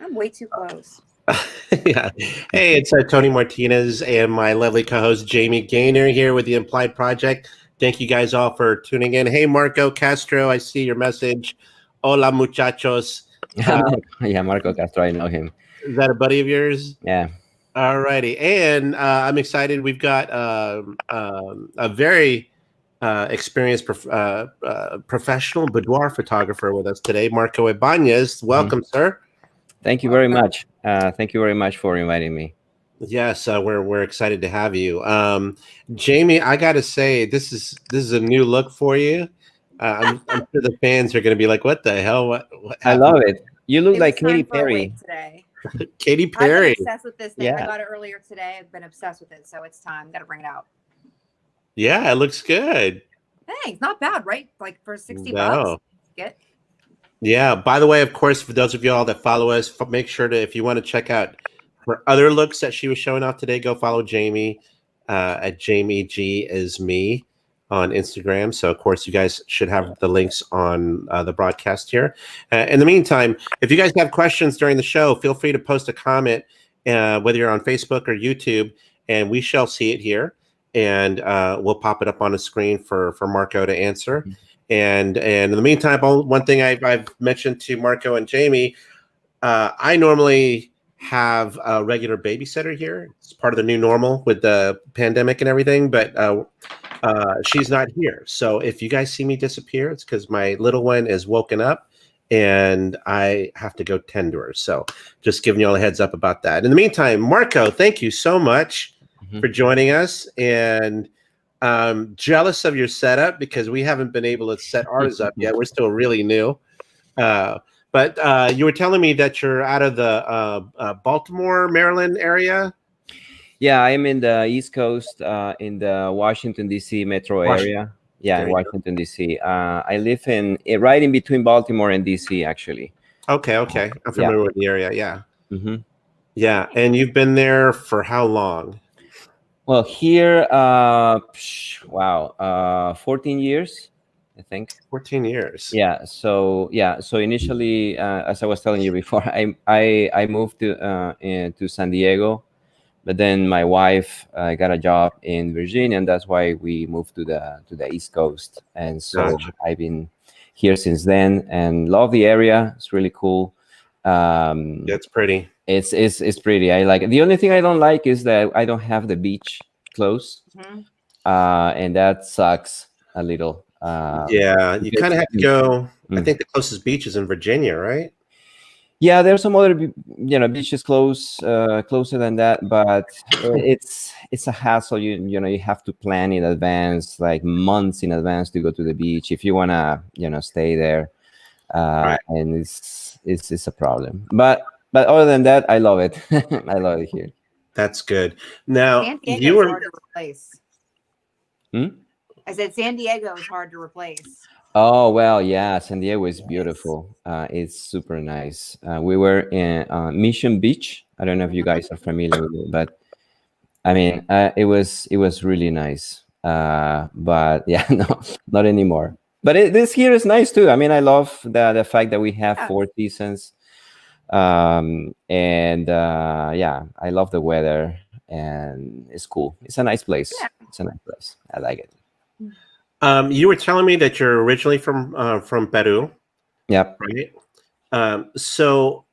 I'm way too close. Yeah. Hey, it's Tony Martinez and my lovely co-host Jamie Gaynor here with the Implied Project. Thank you guys all for tuning in. Hey, Marco Castro, I see your message. Hola, muchachos. Yeah, Marco Castro, I know him. Is that a buddy of yours? Yeah. All righty. And I'm excited. We've got a very experienced professional boudoir photographer with us today, Marco Ibanez. Welcome, sir. Thank you very much. Thank you very much for inviting me. Yes, we're excited to have you, Jamie. I got to say, this is a new look for you. I'm sure the fans are going to be like, "What the hell? What I love it. You look like Katy time for a Perry. wig today. Katy I've Perry. been obsessed with this thing. Yeah. I got it earlier today. I've been obsessed with it, so it's time. Got to bring it out. Yeah, it looks good. Thanks. Not bad, right? Like for 60 No. bucks. Get. Yeah. By the way, of course, for those of y'all that follow us, make sure to, if you want to check out her other looks that she was showing off today, go follow Jamie at Jamie G is me on Instagram. So, of course, you guys should have the links on the broadcast here. In the meantime, if you guys have questions during the show, feel free to post a comment, whether you're on Facebook or YouTube, and we shall see it here. And we'll pop it up on the screen for Marco to answer. Mm-hmm. And in the meantime, one thing I've mentioned to Marco and Jamie, I normally have a regular babysitter here. It's part of the new normal with the pandemic and everything, but she's not here. So if you guys see me disappear, it's because my little one is woken up and I have to go tend to her. So just giving you all a heads up about that. In the meantime, Marco, thank you so much for joining us. And jealous of your setup because we haven't been able to set ours up yet. We're still really new. But you were telling me that you're out of the Baltimore, Maryland area. Yeah, I'm in the East Coast, in the Washington, D.C. metro area. Yeah, in Washington, D.C. I live right in between Baltimore and D.C., actually. Okay. I'm familiar with the area, yeah. Mm-hmm. Yeah, and you've been there for how long? Well, here, 14 years, I think. 14 years. Yeah. So initially, as I was telling you before, I moved to San Diego, but then my wife got a job in Virginia, and that's why we moved to the East Coast. And so Gotcha. I've been here since then, and love the area. It's really cool. It's pretty. It's pretty. I like it. The only thing I don't like is that I don't have the beach close, and that sucks a little. Yeah, you kind of have to go. I think the closest beach is in Virginia, right? Yeah, there's some other beaches closer than that, but it's a hassle. You have to plan in advance, like months in advance, to go to the beach if you wanna stay there, Right. and it's a problem. But other than that, I love it. I love it here. That's good. Now San Diego's you were. hard to replace. I said San Diego is hard to replace. Oh, well, yeah, San Diego is beautiful. It's super nice. We were in Mission Beach. I don't know if you guys are familiar with it, but I mean, it was really nice. But yeah, no, not anymore. But this here is nice too. I mean, I love the fact that we have 4 seasons. I love the weather, and it's cool. It's a nice place. Yeah. It's a nice place. I like it. You were telling me that you're originally from Peru. Yep. Right. So,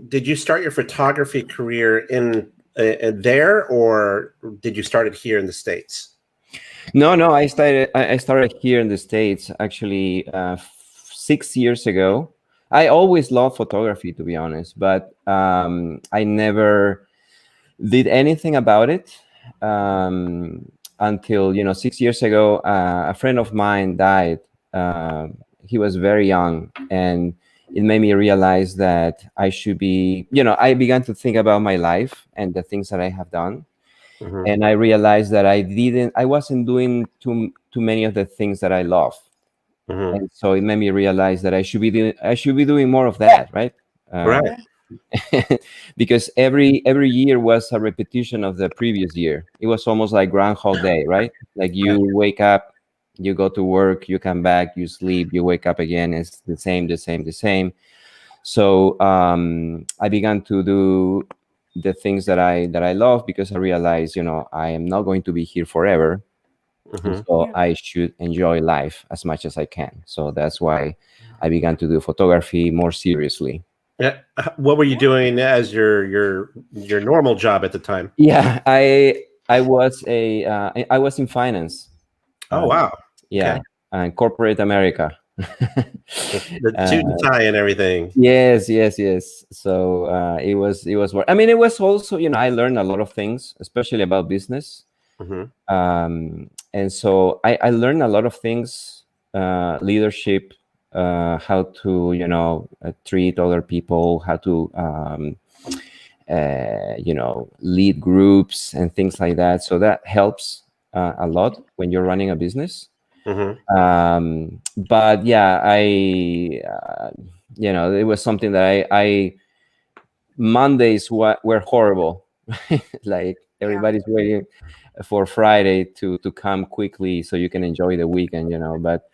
did you start your photography career in there, or did you start it here in the States? No. I started here in the States actually 6 years ago. I always loved photography, to be honest, but I never did anything about it until 6 years ago. A friend of mine died. He was very young, and it made me realize that I should be. I began to think about my life and the things that I have done, and I realized that I wasn't doing too many of the things that I love. And so it made me realize that I should be doing more of that, right? Right. Because every year was a repetition of the previous year. It was almost like Groundhog Day, right? Like you wake up, you go to work, you come back, you sleep, you wake up again. It's the same. So I began to do the things that I love, because I realized, I am not going to be here forever. And so I should enjoy life as much as I can. So that's why I began to do photography more seriously. Yeah. What were you doing as your normal job at the time? Yeah, I was I was in finance. Oh wow. Yeah, Okay. and corporate America. The suit and tie and everything. Yes. So it was I mean, it was also, I learned a lot of things, especially about business. And so I learned a lot of things, leadership, how to treat other people, how to lead groups and things like that. So that helps a lot when you're running a business. But yeah, it was something that I Mondays were horrible. Like everybody's waiting for Friday to come quickly so you can enjoy the weekend, but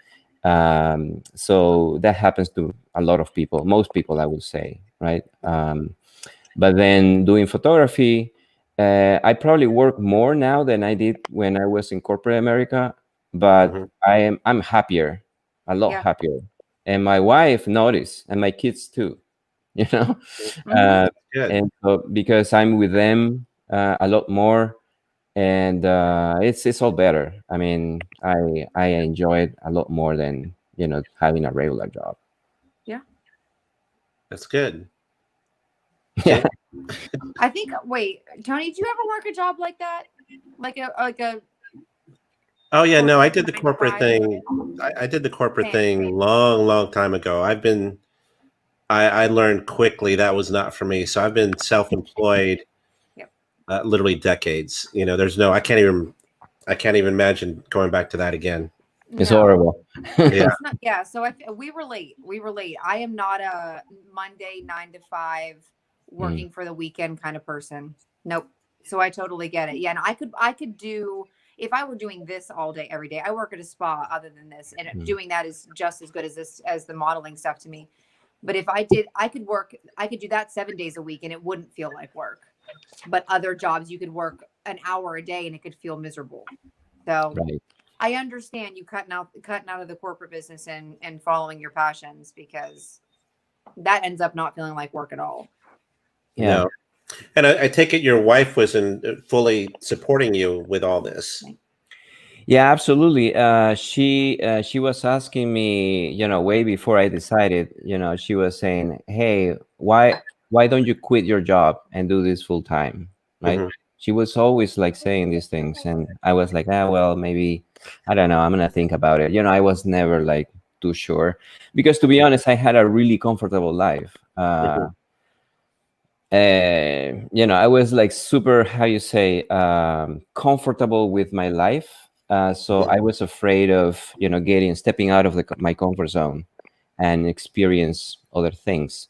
so that happens to a lot of people, most people, I would say, right? But then doing photography, I probably work more now than I did when I was in corporate America, but I'm happier, a lot happier. And my wife noticed, and my kids too, and so because I'm with them a lot more, and it's all better. I mean, I enjoy it a lot more than having a regular job. Yeah, that's good. Yeah. I think. Wait, Tony, did you ever work a job like that? Like a. Oh yeah, no, I did the corporate thing. I did the corporate thing long time ago. I learned quickly that was not for me. So I've been self-employed, literally decades. I can't even imagine going back to that again. It's horrible. Yeah. So we relate. I am not a Monday 9 to 5 working for the weekend kind of person. Nope. So I totally get it. Yeah. And I could do, if I were doing this all day, every day. I work at a spa other than this, and doing that is just as good as the modeling stuff to me. But if I could do that 7 days a week and it wouldn't feel like work. But other jobs, you could work an hour a day and it could feel miserable. So I understand you cutting out of the corporate business and following your passions, because that ends up not feeling like work at all. Yeah. No. And I take it your wife wasn't fully supporting you with all this. Yeah, absolutely. She was asking me, way before I decided, she was saying, "Hey, why don't you quit your job and do this full time?" Right? She was always like saying these things, and I was like, well, maybe, I don't know, I'm gonna think about it. I was never like too sure, because to be honest, I had a really comfortable life. I was like super, how you say, comfortable with my life. So I was afraid of, stepping out of my comfort zone and experience other things.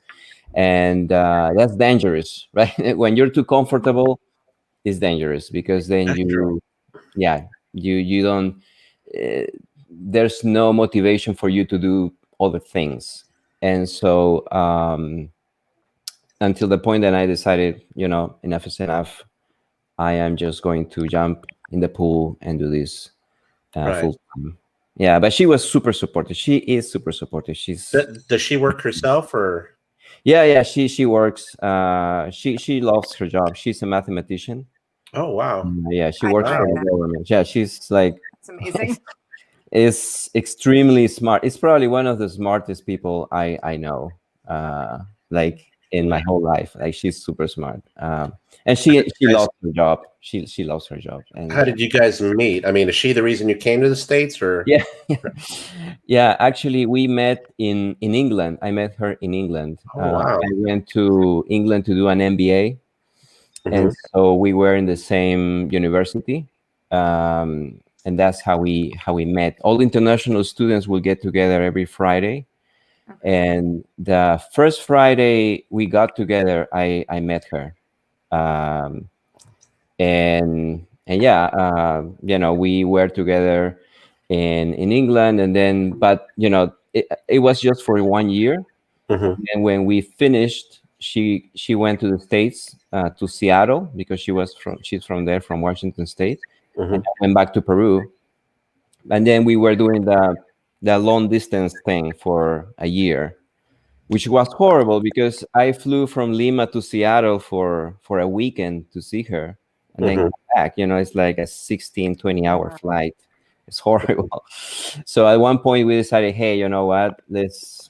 And that's dangerous, right? When you're too comfortable, it's dangerous, because then you don't, there's no motivation for you to do other things. And so, until the point that I decided, enough is enough. I am just going to jump in the pool and do this full time. Yeah, but she was super supportive. She is super supportive. Does she work herself or? Yeah. She works. She loves her job. She's a mathematician. Oh wow. Yeah, she works for the government. Yeah, she's like. It's amazing. Is extremely smart. It's probably one of the smartest people I know. Like in my whole life. Like, she's super smart. And she loves her job. She loves her job. And how did you guys meet? I mean, is she the reason you came to the States, or? Yeah. Actually, we met in England. I met her in England. Oh, wow. I went to England to do an MBA, and so we were in the same university. And that's how we met. All international students will get together every Friday. And the first Friday we got together, I met her. And yeah, we were together in England, and then, but it was just for 1 year. Mhm. And when we finished, she went to the States, to Seattle, because she's from there, from Washington State, and Mhm. I went back to Peru. And then we were doing the long distance thing for a year, which was horrible because I flew from Lima to Seattle for a weekend to see her and then Mhm. come back. It's like a 16, 20-hour Wow. flight. It's horrible. So at one point we decided, hey, you know what? Let's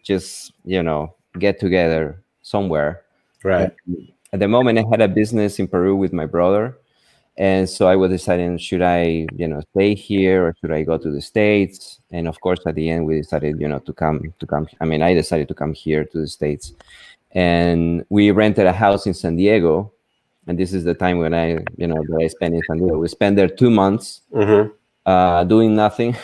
just, get together somewhere. And Right. at the moment I had a business in Peru with my brother. And so I was deciding, should I, stay here or should I go to the States? And of course, at the end, we decided, to come. I mean, I decided to come here to the States, and we rented a house in San Diego. And this is the time when that I spent in San Diego. We spent there 2 months, Mhm. doing nothing.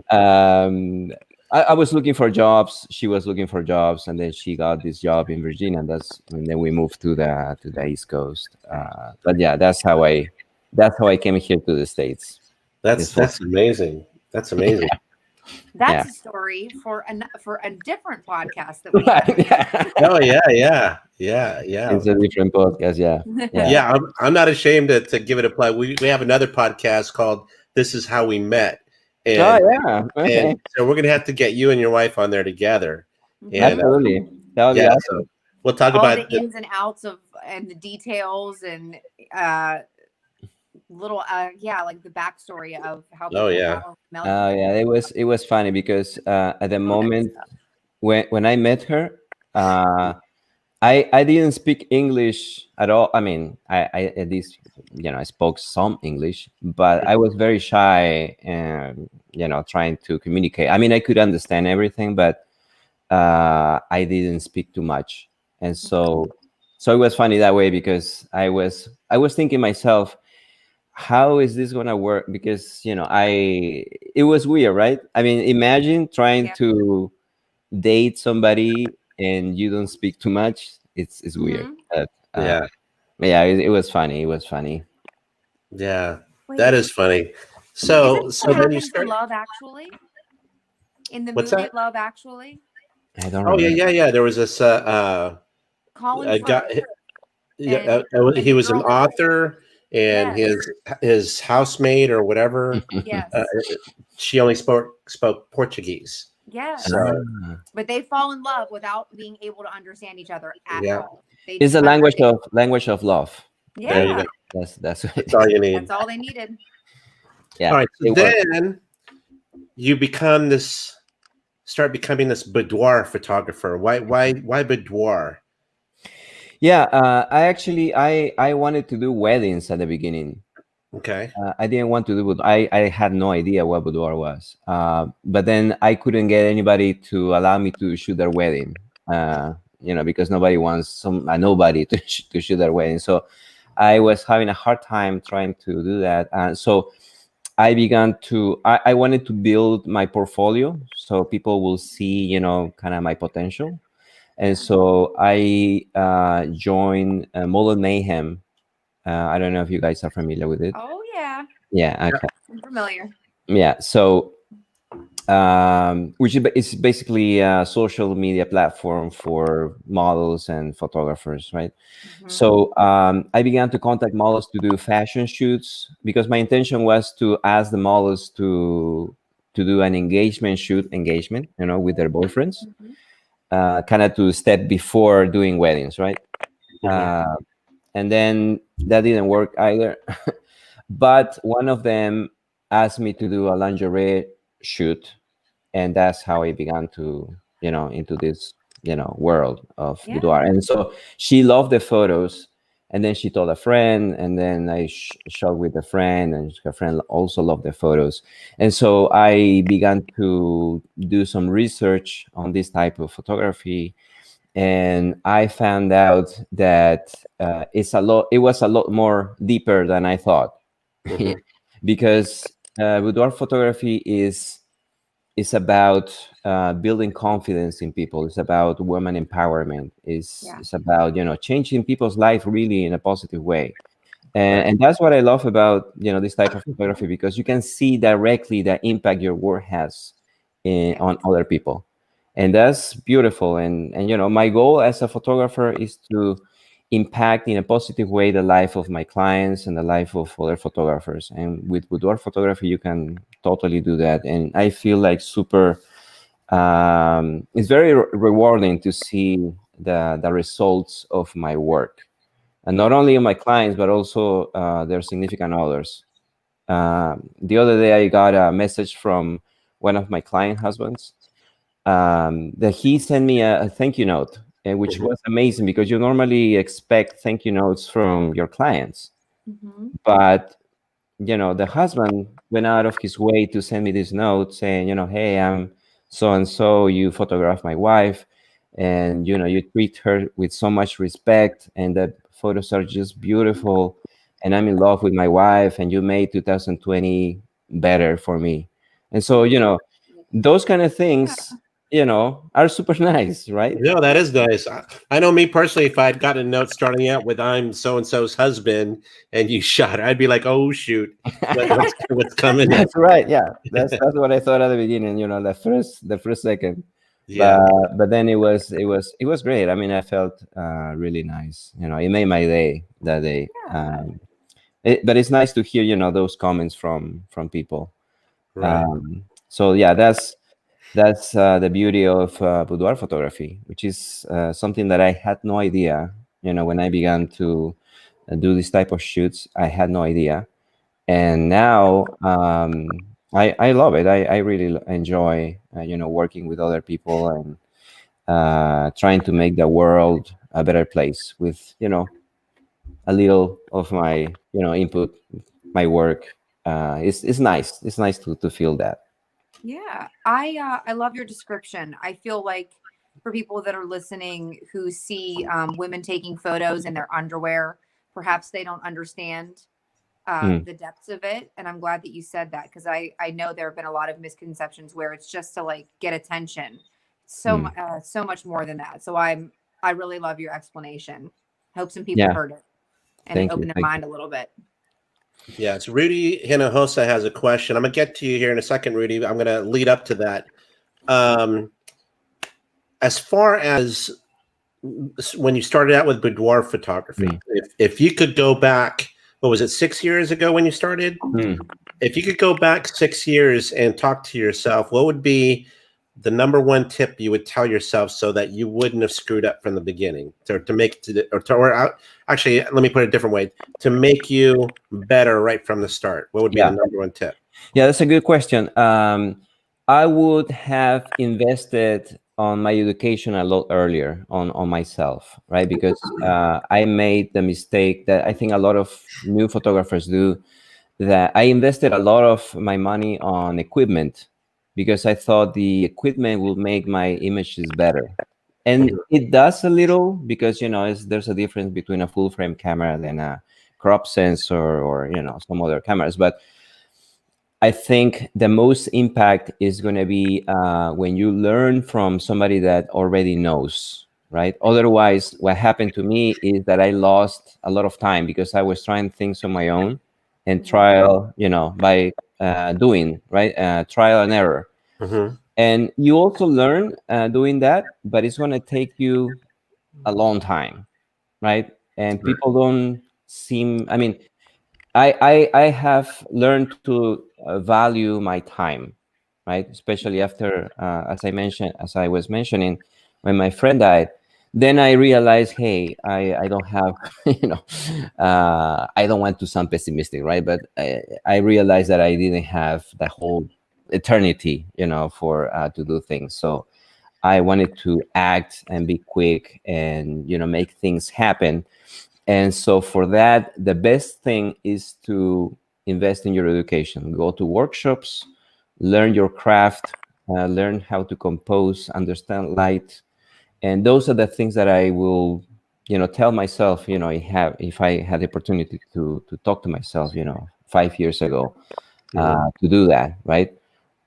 um, I was looking for jobs. She was looking for jobs, and then she got this job in Virginia. And then we moved to the East Coast. But yeah, that's how I came here to the States. That's amazing. That's amazing. That's Yeah. a story for a different podcast that we have. Yeah. Oh yeah. Yeah. It's a different podcast. Yeah. Yeah, I'm not ashamed to give it a play. We have another podcast called "This Is How We Met," Oh and yeah. Okay. and so we're gonna have to get you and your wife on there together. And Absolutely. That would be yeah, awesome. so we'll talk All about the ins and outs and the details and little like the backstory of how people Oh, yeah. met. Oh yeah. It was funny because at the All that moment stuff. when I met her, I didn't speak English at all. I mean, I at least I spoke some English, but I was very shy and trying to communicate. I mean, I could understand everything, but I didn't speak too much, and so it was funny that way because I was thinking myself, how is this gonna work? Because it was weird, right? I mean, imagine trying Yeah. to date somebody and you don't speak too much. It's weird. Mhm. But, Yeah, yeah, it was funny. It was funny. yeah, Wait, that is funny. So isn't so what then you happens start. in Love Actually? In the What's movie that? Love Actually, I don't Oh remember. yeah. There was this Colin a Firth guy. and He the was an girl. author, and Yes, his housemate or whatever. yes, Uh, she only spoke Portuguese. yes. So But they fall in love without being able to understand each other at yeah, all. They It's just the have language of love. there you yeah. go. That's what it That's all is. you need. That's all they needed. Yeah, All right. So it was. then you start becoming this boudoir photographer. Why boudoir? Yeah, I wanted to do weddings at the beginning. Okay. I didn't want to do it. I had no idea what boudoir was. But then I couldn't get anybody to allow me to shoot their wedding. Because nobody wants nobody to shoot their wedding. So I was having a hard time trying to do that. So I began I wanted to build my portfolio so people will see, kind of my potential. And so I joined Model Mayhem. I don't know if you guys are familiar with it. Oh yeah, Yeah. Okay. I'm familiar. Yeah. So, which is basically a social media platform for models and photographers, right? Mhm. So I began to contact models to do fashion shoots because my intention was to ask the models to do an engagement shoot, with their boyfriends, Mhm. kind of to step before doing weddings, right? Mhm. And then that didn't work either. But one of them asked me to do a lingerie shoot, and that's how I began to, into this, world of Yeah. boudoir. And so she loved the photos, and then she told a friend, and then I shot with a friend, and her friend also loved the photos. And so I began to do some research on this type of photography, and I found out that it was a lot more deeper than I thought. Mhm. Because boudoir photography is about building confidence in people. It's about women empowerment. Yeah. It's about changing people's life really in a positive way. And, Right. and that's what I love about this type of photography, because you can see directly the impact your work has on other people. and that's beautiful. And my goal as a photographer is to impact in a positive way the life of my clients and the life of other photographers. And with boudoir photography, you can totally do that. And I feel like super. It's very rewarding to see the results of my work, and not only my clients but also their significant others. The other day, I got a message from one of my client husbands that he sent me a thank you note, which Mhm. was amazing because you normally expect thank you notes from your clients, Mm-hmm. but the husband went out of his way to send me this note saying, hey, I'm so and so. You photograph my wife, and you treat her with so much respect, and the photos are just beautiful. And I'm in love with my wife, and you made 2020 better for me. And so, those kind of Yeah. things, are super nice, right? No, that is nice. I know me personally, if I'd gotten a note starting out with "I'm so and so's husband" and you shot her, I'd be like, "Oh shoot, what's coming That's next?" right. Yeah, that's what I thought at the beginning. The first second, Yeah, but then it was great. I mean, I felt really nice. It made my day that day. Yeah. But it's nice to hear those comments from people. right. So yeah, that's the beauty of boudoir photography, which is something that I had no idea. When I began to do this type of shoots, I had no idea, and now I love it. I really enjoy working with other people and trying to make the world a better place with a little of my input, my work. It's nice. It's nice to feel that. Yeah. I love your description. I feel like for people that are listening who see women taking photos in their underwear, perhaps they don't understand Mm, the depths of it. And I'm glad that you said that because I know there have been a lot of misconceptions where it's just to like get attention. mm. So much more than that. So I really love your explanation. Hope some people Yeah. heard it and it Thank you. opened their Thank you. mind a little bit. Yes, Rudy Hinojosa has a question. I'm gonna get to you here in a second, Rudy. I'm gonna lead up to that. Um, as far as when you started out with boudoir photography, if you could go back, what was it, 6 years ago when you started? Mm. If you could go back 6 years and talk to yourself, what would be the number one tip you would tell yourself so that you wouldn't have screwed up from the beginning to make it to the, or out? Actually, let me put it a different way: to make you better right from the start. What would be the Yeah. number one tip? Yeah, that's a good question. I would have invested on my education a lot earlier on myself, right? Because I made the mistake that I think a lot of new photographers do, that I invested a lot of my money on equipment because I thought the equipment will make my images better. And it does a little because, there's a difference between a full frame camera and a crop sensor or, some other cameras. But I think the most impact is going to be when you learn from somebody that already knows, right? Otherwise, what happened to me is that I lost a lot of time because I was trying things on my own and Mhm. trial, by doing, right? Trial and error. Mm-hmm. And you also learn doing that, but it's going to take you a long time, right? And Right. people don't seem, I mean, I have learned to value my time, right? Especially after, as I was mentioning, when my friend died, then I realized, hey, I don't have, I don't want to sound pessimistic, right? But I realized that I didn't have the whole eternity, for to do things. So I wanted to act and be quick and make things happen. And so for that, the best thing is to invest in your education. Go to workshops, learn your craft, learn how to compose, understand light, and those are the things that I will, tell myself. If I had the opportunity to talk to myself, 5 years ago, Mhm. to do that, right?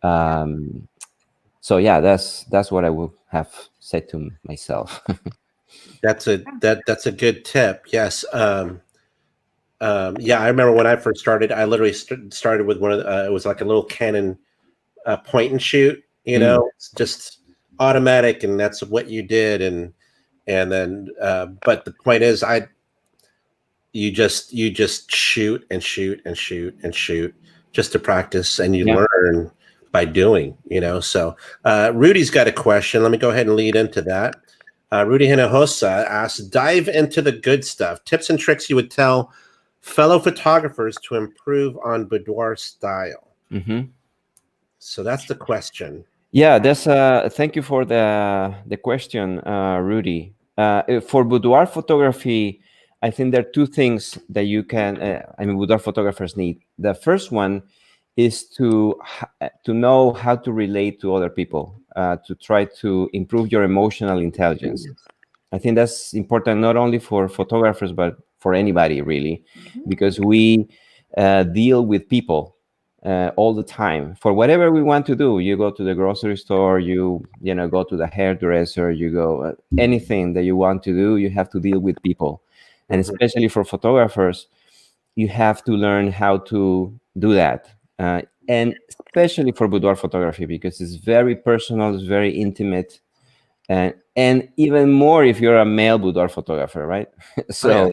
Um, so yeah, that's what I would have said to myself. That's a good tip. Yes. Yeah, I remember when I first started. I literally started with one of the, it was like a little Canon point and shoot. Mm, It's just automatic and that's what you did, and then but the point is you just shoot and shoot and shoot and shoot just to practice, and you learn by doing, so Rudy's got a question. Let me go ahead and lead into that. Rudy Hinojosa asks, dive into the good stuff, tips and tricks you would tell fellow photographers to improve on boudoir style. So that's the question. Yeah, that's thank you for the question, Rudy. For boudoir photography, I think there are two things that you can, boudoir photographers need. The first one is to know how to relate to other people, to try to improve your emotional intelligence. I think that's important not only for photographers, but for anybody really, because we deal with people all the time for whatever we want to do. You go to the grocery store, you go to the hairdresser, you go anything that you want to do, you have to deal with people. And especially for photographers, you have to learn how to do that. And especially for boudoir photography, because it's very personal, it's very intimate. And even more if you're a male boudoir photographer, right? So,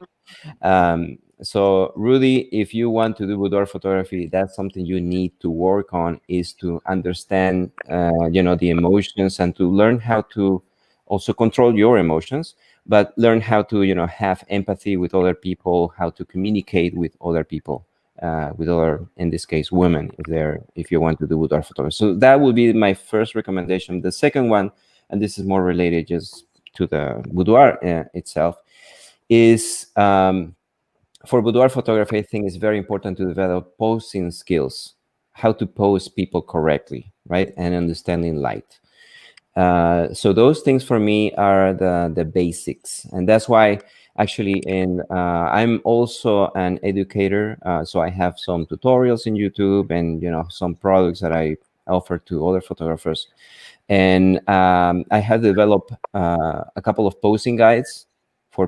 so Rudy, if you want to do boudoir photography, that's something you need to work on, is to understand, the emotions, and to learn how to also control your emotions, but learn how to, have empathy with other people, how to communicate with other people, with other, in this case, women, if you want to do boudoir photography. So that would be my first recommendation. The second one, and this is more related just to the boudoir itself, is for boudoir photography, I think it's very important to develop posing skills, how to pose people correctly, right? And understanding light. So those things for me are the basics. And that's why actually I'm also an educator. So I have some tutorials in YouTube and, some products that I offer to other photographers. And I have developed a couple of posing guides for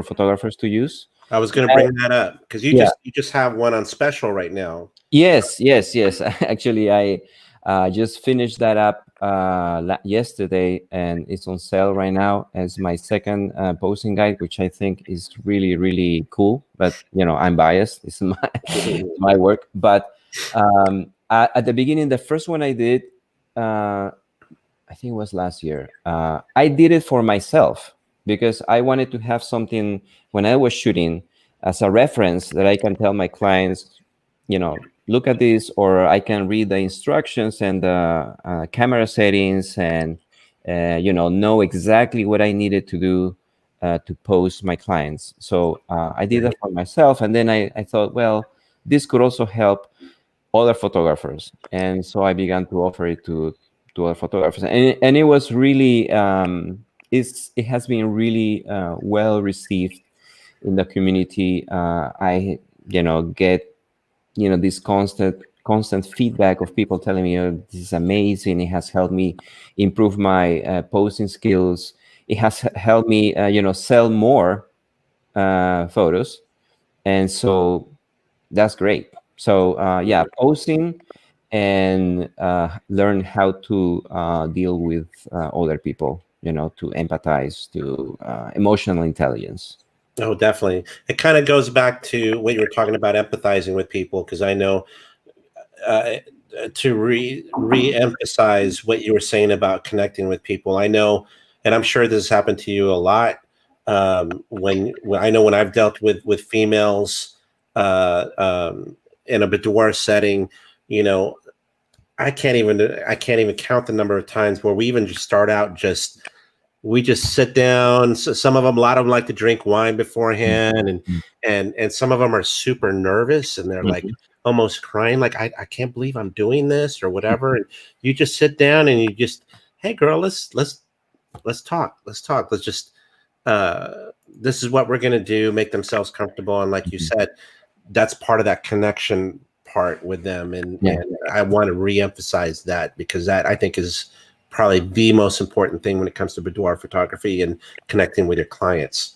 photographers to use. I was going to bring that up because you just have one on special right now. Yes. Actually, I just finished that up yesterday, and it's on sale right now as my second posing guide, which I think is really, really cool. But I'm biased; it's my work. But at the beginning, the first one I did, I think it was last year. I did it for myself because I wanted to have something when I was shooting as a reference that I can tell my clients, look at this, or I can read the instructions and the camera settings and, know exactly what I needed to do to pose my clients. So I did that for myself. And then I thought, well, this could also help other photographers. And so I began to offer it to other photographers. And it was really, it has been really well received in the community. I, get, this constant feedback of people telling me, oh, this is amazing. It has helped me improve my posing skills. It has helped me, sell more photos. And so that's great. So posing and learn how to deal with other people, to empathize, to emotional intelligence. Oh, definitely. It kind of goes back to what you were talking about, empathizing with people, because I know to re-emphasize what you were saying about connecting with people. I know, and I'm sure this has happened to you a lot. When I know when I've dealt with females in a boudoir setting, I can't even count the number of times where we even just start out we just sit down. So a lot of them like to drink wine beforehand, and some of them are super nervous and they're like almost crying, like I can't believe I'm doing this or whatever. And you just sit down and you just, hey girl, let's talk. Let's just this is what we're gonna do, make themselves comfortable. And like you said, that's part of that connection part with them. And I want to re-emphasize that, because that I think is probably the most important thing when it comes to boudoir photography and connecting with your clients.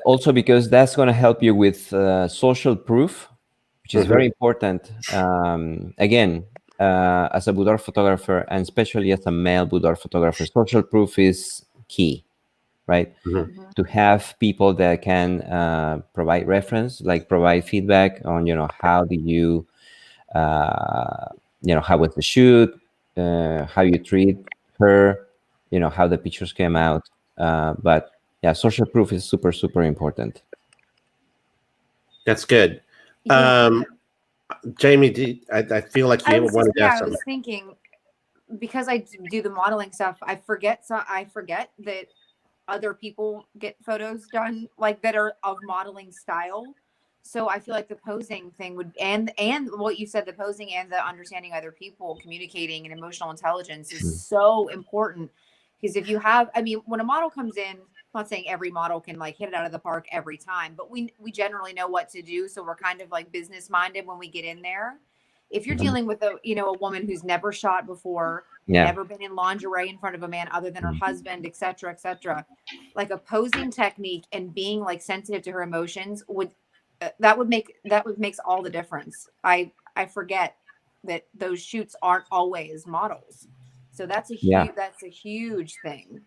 Also because that's going to help you with social proof, which is very important. Again, as a boudoir photographer, and especially as a male boudoir photographer, social proof is key, right? Mhm. To have people that can provide reference, like provide feedback on, how do you, how was the shoot, how you treat her, how the pictures came out. But yeah, social proof is super, super important. That's good. Yeah. Jamie, I feel like you wanted to ask I something. was thinking, because I do the modeling stuff, I forget that other people get photos done like that are of modeling style. So I feel like the posing thing would, and what you said, the posing and the understanding other people, communicating and emotional intelligence is so important. Because if you have, I mean, when a model comes in, I'm not saying every model can like hit it out of the park every time, but we generally know what to do. So we're kind of like business minded when we get in there. If you're dealing with a woman who's never shot before, Yeah. never been in lingerie in front of a man other than her husband, etc., etc., like a posing technique and being like sensitive to her emotions would makes all the difference. I forget that those shoots aren't always models, so that's a huge thing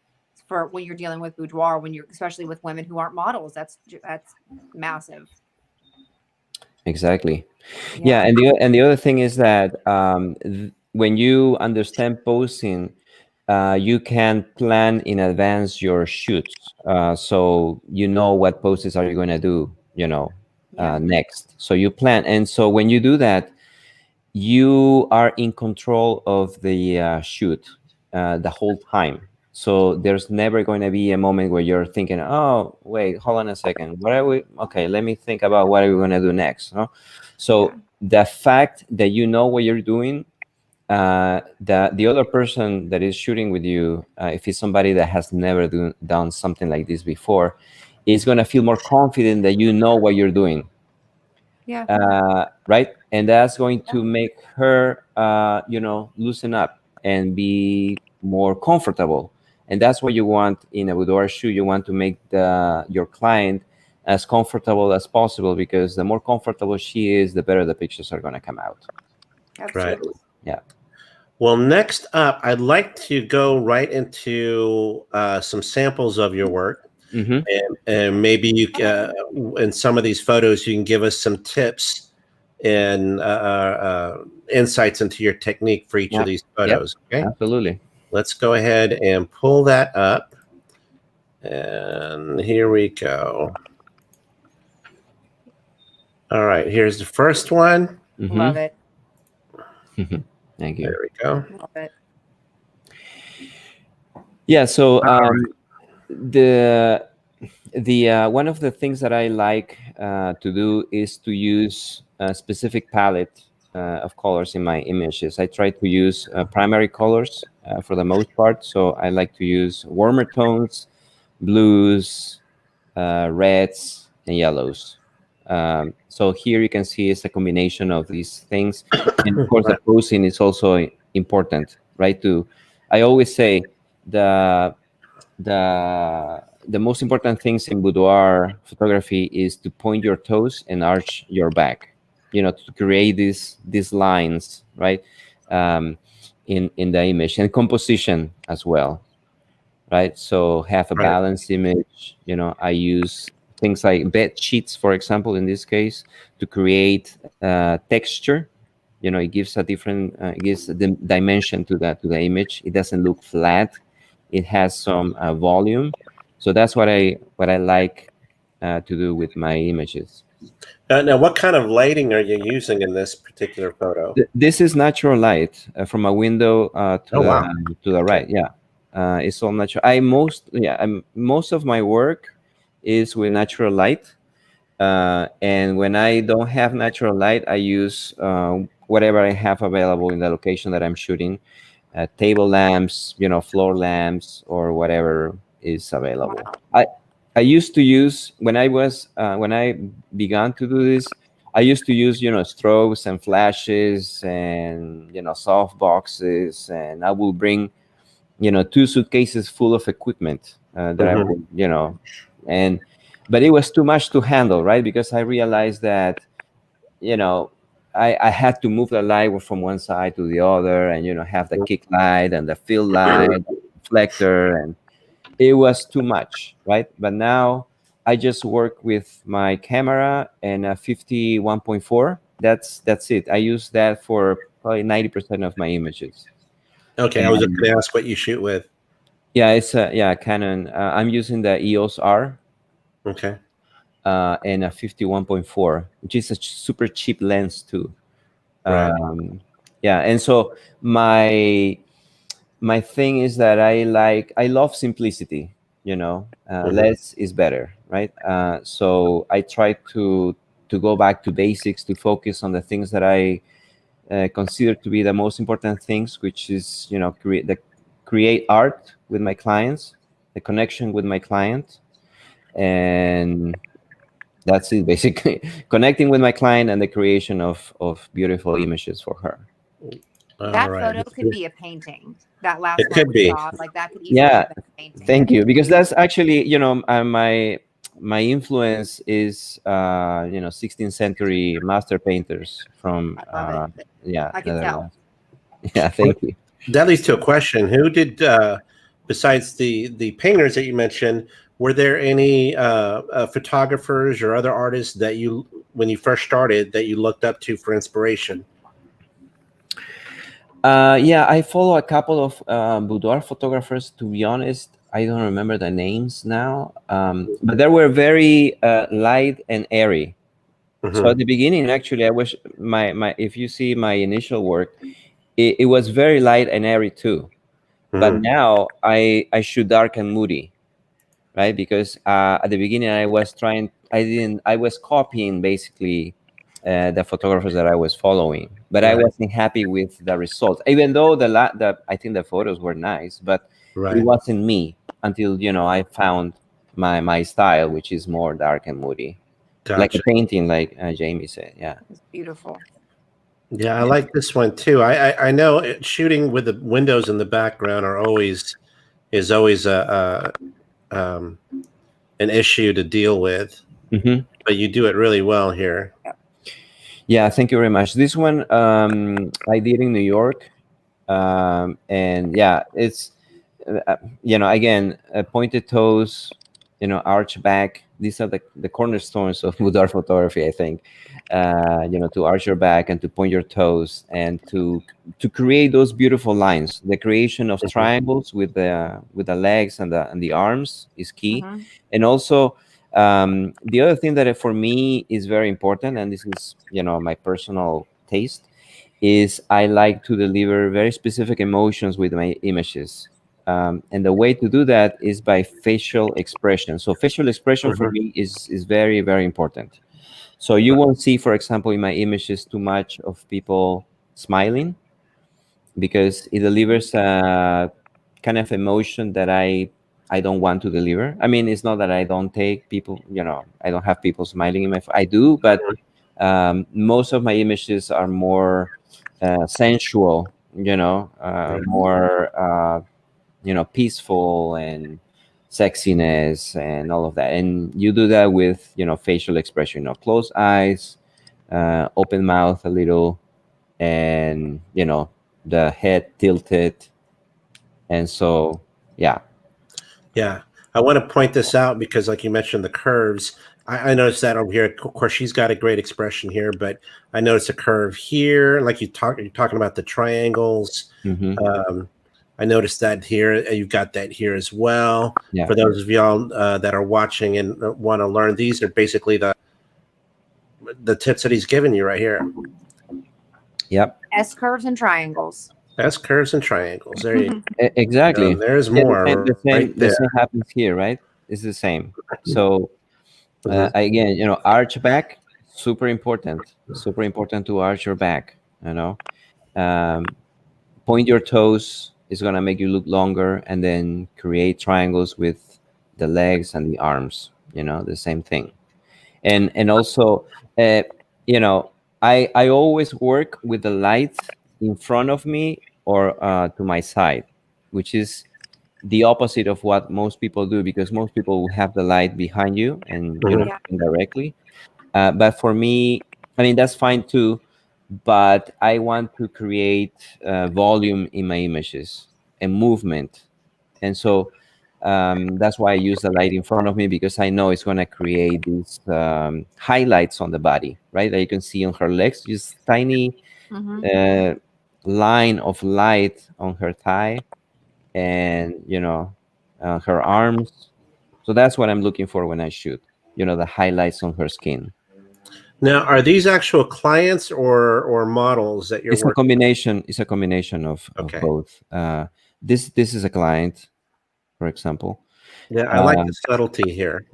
for when you're dealing with boudoir, when you're especially with women who aren't models. That's massive. Exactly. Yeah, and the other thing is that when you understand posing, you can plan in advance your shoots, so you know what poses are you going to do, next. So you plan, and so when you do that, you are in control of the shoot the whole time. So there's never going to be a moment where you're thinking, "Oh, wait, hold on a second. What are we? Okay, let me think about what are we going to do next." No? So the fact that you know what you're doing, the other person that is shooting with you, if it's somebody that has never done something like this before, is going to feel more confident that you know what you're doing. Right, and that's going to make her loosen up and be more comfortable. And that's what you want in a boudoir shoot. You want to make your client as comfortable as possible, because the more comfortable she is, the better the pictures are going to come out. Right. Yeah. Well, next up, I'd like to go right into some samples of your work. And maybe you in some of these photos, you can give us some tips and insights into your technique for each of these photos. Okay, absolutely. Let's go ahead and pull that up. And here we go. All right, here's the first one. Love it. Thank you. There we go. Love it. Yeah, so the one of the things that I like to do is to use a specific palette of colors in my images. I try to use primary colors for the most part. So I like to use warmer tones, blues, reds, and yellows. So here you can see it's a combination of these things. And of course, the posing is also important, right? I always say the most important things in boudoir photography is to point your toes and arch your back, to create these lines, right, in the image, and composition as well, right? So have a balanced image. I use things like bed sheets, for example, in this case, to create texture. It gives a different it gives the dimension to the image. It doesn't look flat. It has some volume. So that's what I like to do with my images. Now, what kind of lighting are you using in this particular photo? This is natural light from a window to the right. Yeah, it's all natural. Most of my work is with natural light, and when I don't have natural light, I use whatever I have available in the location that I'm shooting. Table lamps, floor lamps, or whatever is available. I used to use, when I began to do this, I used to use strobes and flashes and soft boxes, and I will bring 2 suitcases full of equipment that I would but it was too much to handle, right? Because I realized that I had to move the light from one side to the other, and have the kick light and the fill light, reflector, and it was too much, right? But now I just work with my camera and a 51.4. That's it. I use that for probably 90% of my images. Okay, I was just going to ask what you shoot with. Yeah, it's a Canon. I'm using the EOS R. Okay. And a 51.4, which is a super cheap lens too. Right. Yeah, and so my thing is that I love simplicity. Less is better, right? So I try to go back to basics, to focus on the things that I consider to be the most important things, which is create art with my clients, the connection with my client, and that's it, basically. Connecting with my client and the creation of beautiful images for her. That photo could be a painting. That last it one could be. saw, like that could easily be a painting. Thank you, because that's actually my influence is 16th century master painters from I love it. yeah, I can tell. Yeah, thank you. That leads to a question. Who did besides the painters that you mentioned, were there any photographers or other artists that you, when you first started, that you looked up to for inspiration? Yeah, I follow a couple of boudoir photographers. To be honest, I don't remember the names now, but they were very light and airy. So at the beginning, actually, I wish my if you see my initial work, it was very light and airy too. But now I shoot dark and moody, right? Because at the beginning I was copying basically the photographers that I was following, but I wasn't happy with the results. Even though I think the photos were nice, but it wasn't me until I found my style, which is more dark and moody, like a painting, like Jamie said. Yeah, it's beautiful. Yeah, I like this one too. I know shooting with the windows in the background is always an issue to deal with, but you do it really well here. Yeah, thank you very much. This one I did in New York, and yeah, it's again, pointed toes, arch back. These are the cornerstones of boudoir photography, I think. To arch your back and to point your toes and to create those beautiful lines. The creation of triangles with the legs and the arms is key. And also the other thing that for me is very important, and this is my personal taste, is I like to deliver very specific emotions with my images. And the way to do that is by facial expression. So facial expression for me is very, very important. So you won't see, for example, in my images too much of people smiling, because it delivers a kind of emotion that I don't want to deliver. I mean, it's not that I don't take people, I don't have people smiling in I do, but most of my images are more sensual, more peaceful and sexiness and all of that. And you do that with facial expression, closed eyes, open mouth a little, and the head tilted. And so yeah I want to point this out because, like you mentioned, the curves. I noticed that over here. Of course, she's got a great expression here, but I noticed a curve here. Like you're talking about the triangles. I noticed that here. You've got that here as well. Yeah. For those of y'all that are watching and want to learn, these are basically the tips that he's giving you right here. Yep. S curves and triangles. S curves and triangles. There you go. Exactly. There's more. The same happens here, right? It's the same. So again, arch back, super important to arch your back. Point your toes is going to make you look longer, and then create triangles with the legs and the arms, the same thing. And also, I always work with the light in front of me or to my side, which is the opposite of what most people do, because most people will have the light behind you and indirectly. But for me, I mean, that's fine too, but I want to create volume in my images and movement. And so that's why I use the light in front of me, because I know it's going to create these highlights on the body, right? That you can see on her legs, just tiny line of light on her thigh and, her arms. So that's what I'm looking for when I shoot, the highlights on her skin. Now, are these actual clients or models that you're It's a working? combination. It's a combination of Okay. both. This is a client, for example. Yeah, I like the subtlety here.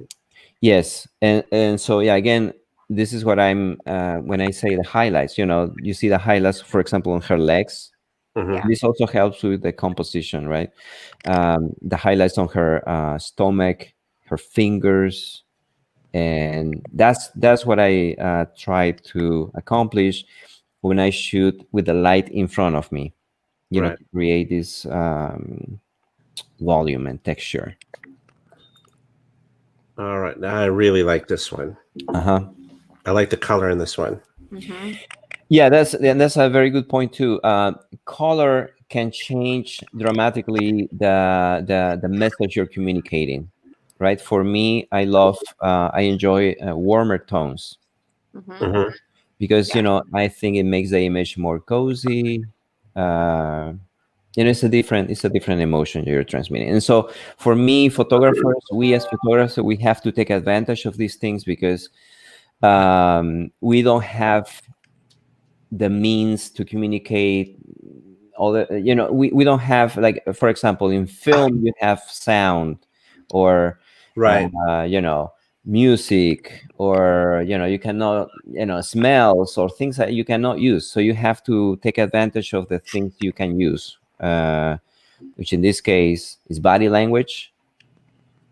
Yes, and so yeah, again, this is what I'm when I say the highlights. You see the highlights, for example, on her legs. Mhm. This also helps with the composition, right? The highlights on her stomach, her fingers, and that's what I try to accomplish when I shoot with the light in front of me. Right. To create this volume and texture. All right. Now I really like this one. I like the color in this one. Yeah, that's a very good point too. Color can change dramatically the message you're communicating, right? For me, I enjoy warmer tones Mhm. because I think it makes the image more cozy. It's a different emotion you're transmitting. And so for me, photographers, we as photographers, we have to take advantage of these things because we don't have the means to communicate all the we don't have, like, for example, in film you have sound or Right. music, or you cannot smells or things that you cannot use, so you have to take advantage of the things you can use, which in this case is body language,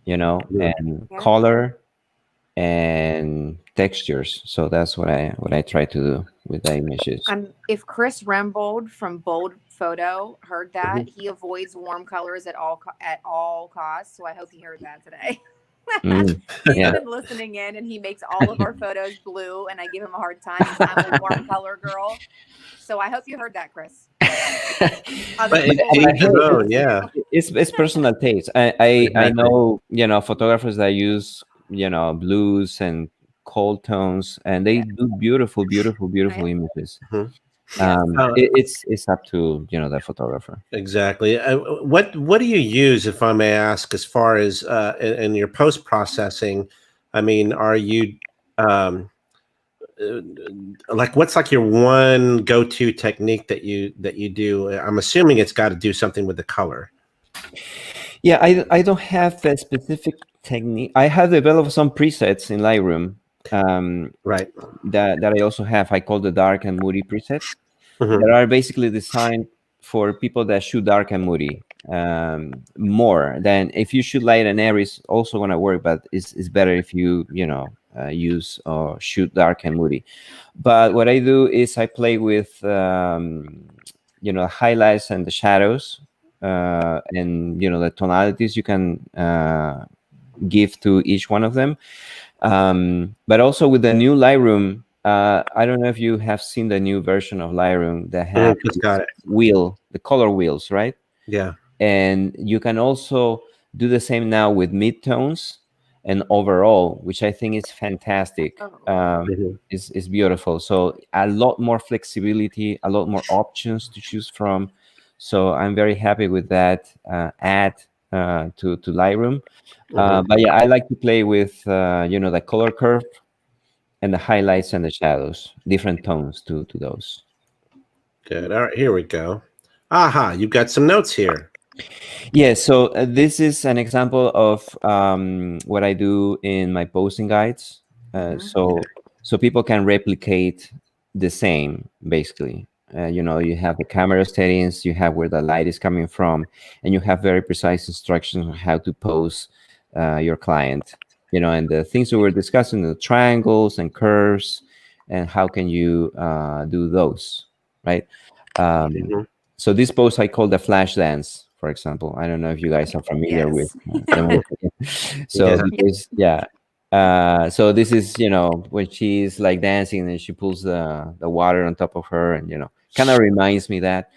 and color and textures. So that's what I try to do with the images. If Chris Rembold from Bold Photo heard that, he avoids warm colors at all costs. So I hope he heard that today. He's been listening in, and he makes all of our photos blue, and I give him a hard time. I'm a warm color girl. So I hope you heard that, Chris. It's personal taste. I know photographers that use blues and cold tones, and they do beautiful images. It's up to the photographer. Exactly. What do you use, if I may ask, as far as in your post processing? I mean, are you like, what's like your one go-to technique that you do? I'm assuming it's got to do something with the color. Yeah, I don't have a specific technique. I have developed some presets in Lightroom. Right. That I also have. I call the dark and moody presets. That are basically designed for people that shoot dark and moody. More than if you shoot light and air, is also going to work, but it's better if you use or shoot dark and moody. But what I do is I play with highlights and the shadows, and the tonalities you can give to each one of them. But also with the new Lightroom, I don't know if you have seen the new version of Lightroom that has the color wheels, right? Yeah. And you can also do the same now with midtones and overall, which I think is fantastic. Is beautiful. So a lot more flexibility, a lot more options to choose from. So I'm very happy with that add to Lightroom. But yeah, I like to play with the color curve and the highlights and the shadows, different tones to those. Good. All right, here we go. Aha, you've got some notes here. Yeah, so this is an example of what I do in my posting guides. So people can replicate the same, basically. You have the camera settings, you have where the light is coming from, and you have very precise instructions on how to pose your client. And the things we were discussing, the triangles and curves, and how can you do those, right? So this pose I call the flash dance, for example. I don't know if you guys are familiar with them. So because, So this is, when she's like dancing and she pulls the water on top of her, and kind of reminds me that.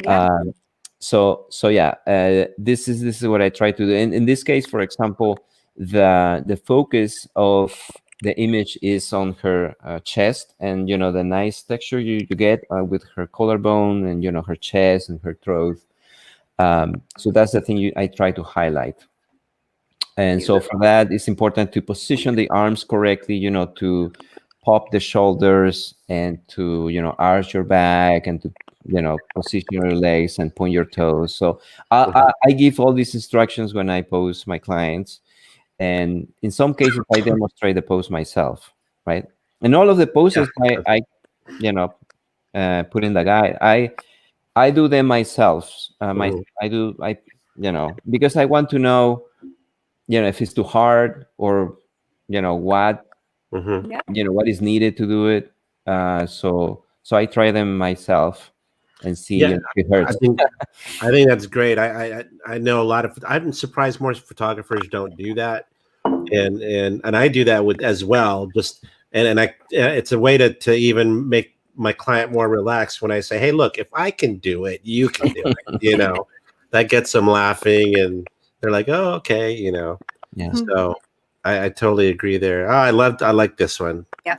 Yeah. So yeah, this is what I try to do. In this case, for example, the focus of the image is on her chest, and the nice texture you get with her collarbone, and her chest and her throat. So that's the thing I try to highlight. And so for that, it's important to position the arms correctly, to pop the shoulders, and to, arch your back, and to, position your legs and point your toes. So I give all these instructions when I pose my clients. And in some cases, I demonstrate the pose myself, right? And all of the poses I put in the guide, I do them myself. Because I want to know, if it's too hard, or what what is needed to do it. So I try them myself and see if it hurts. I think that's great. I know a lot of. I'm surprised more photographers don't do that, and I do that with as well. Just and I it's a way to even make my client more relaxed when I say, hey, look, if I can do it, you can do it. That gets them laughing, and they're like, oh, okay, Yeah. So I totally agree there. I like this one. Yeah.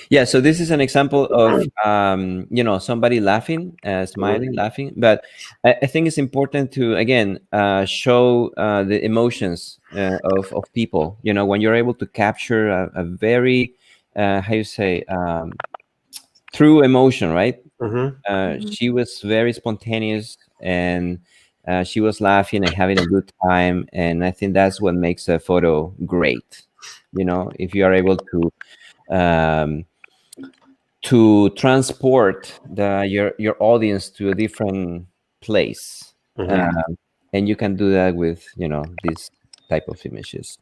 Yeah, so this is an example of somebody laughing, smiling, laughing. But I think it's important to again show the emotions of people. When you're able to capture a very how you say true emotion, right? She was very spontaneous, and she was laughing and having a good time, and I think that's what makes a photo great. If you are able to transport your audience to a different place, and you can do that with these type of images.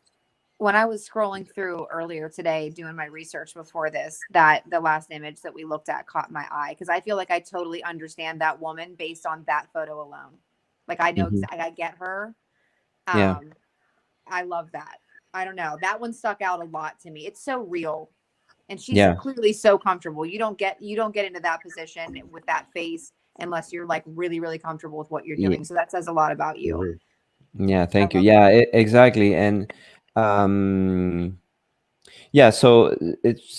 When I was scrolling through earlier today doing my research before this, that the last image that we looked at caught my eye, because I feel like I totally understand that woman based on that photo alone. Like I know I get her. Yeah. I love that. I don't know, that one stuck out a lot to me. It's so real. And she's clearly so comfortable. You don't get into that position with that face unless you're like really, really comfortable with what you're doing. So that says a lot about you. Yeah, thank you. Yeah, exactly. And yeah, so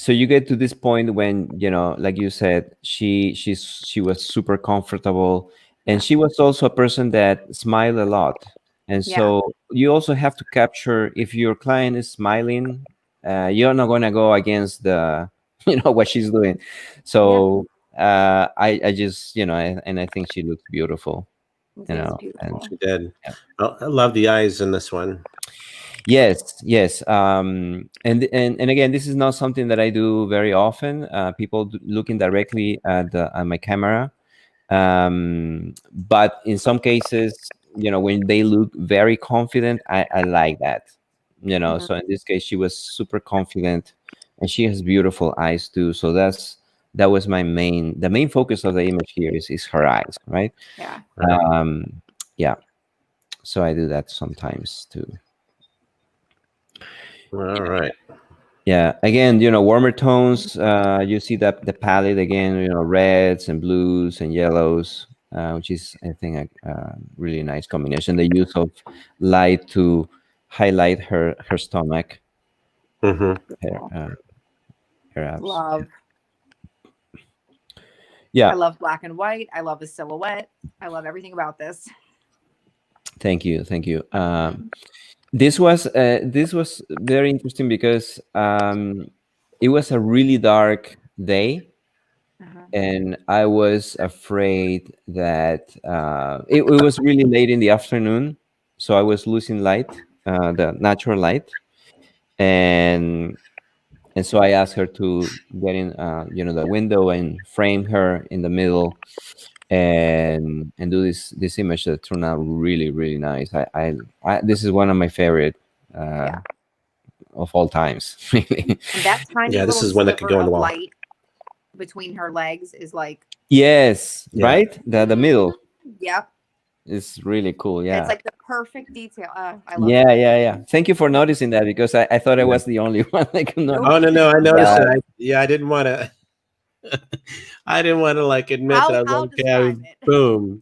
you get to this point when like you said, she was super comfortable, and she was also a person that smiled a lot. And so you also have to capture, if your client is smiling, you're not going to go against the what she's doing. So I just and I think she looks beautiful. And she did. I love the eyes in this one. Yes. And again, this is not something that I do very often. People looking directly at my camera, but in some cases, when they look very confident, I like that. So in this case, she was super confident, and she has beautiful eyes too. So that was the main focus of the image here is her eyes, right? Yeah. Yeah. So I do that sometimes too. All right. Yeah. Again, warmer tones. You see that the palette again. Reds and blues and yellows, which is, I think, a really nice combination. The use of light to highlight her stomach. Her abs. Love. Yeah. I love black and white. I love the silhouette. I love everything about this. Thank you. This was very interesting because it was a really dark day, and I was afraid that it was really late in the afternoon, so I was losing light, the natural light, and so I asked her to get in, the window and frame her in the middle, and do this image that turned out really, really nice. I this is one of my favorite of all times. And that tiny this is one that could go on the wall. Light between her legs is like right, the middle. Yep. It's really cool. Yeah. It's like the perfect detail. I love Yeah, it. yeah. Thank you for noticing that, because I thought I was the only one that could not. Nope. Oh no, I noticed Yeah. it. I didn't want to. I didn't want to like admit that I was I'll like, okay, describe it. boom.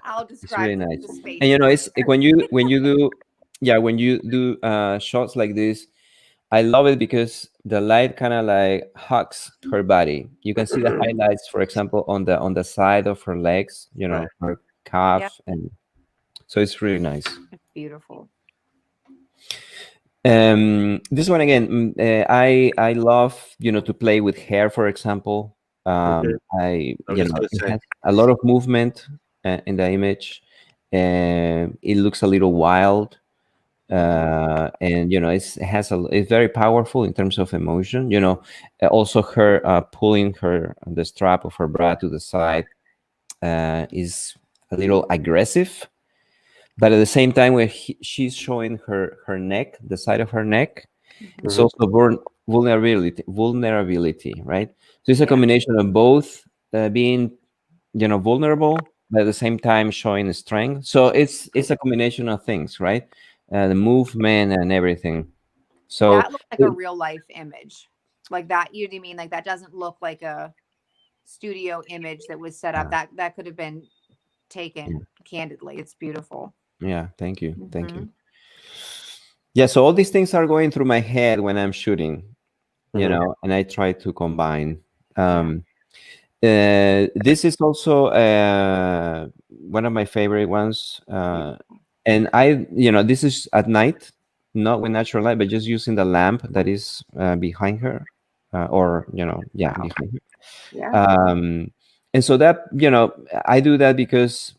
I'll It's describe really nice. the space. And it's when you do, yeah, when you do shots like this, I love it because the light kind of like hugs her body. You can see the highlights, for example, on the side of her legs, Right. her calf, Yeah. and so it's really nice. It's beautiful. This one again, I love to play with hair, for example. I I was just gonna it say. has a lot of movement in the image, and it looks a little wild, and it's very powerful in terms of emotion. Also her pulling the strap of her bra to the side is a little aggressive, but at the same time, where she's showing her neck, the side of her neck, it's Mhm. also vulnerability, right? So it's a Yeah. combination of both being vulnerable, but at the same time showing strength. So it's a combination of things, right? The movement and everything. So That looks like a real life image. Like that, do you mean like that doesn't look like a studio image that was set up? That could have been taken candidly. It's beautiful. yeah, thank you. Mhm. Yeah, so all these things are going through my head when I'm shooting, Mhm. and I try to combine. This is also one of my favorite ones, and this is at night, not with natural light, but just using the lamp that is behind her, or behind her. Yeah. And so that I do that because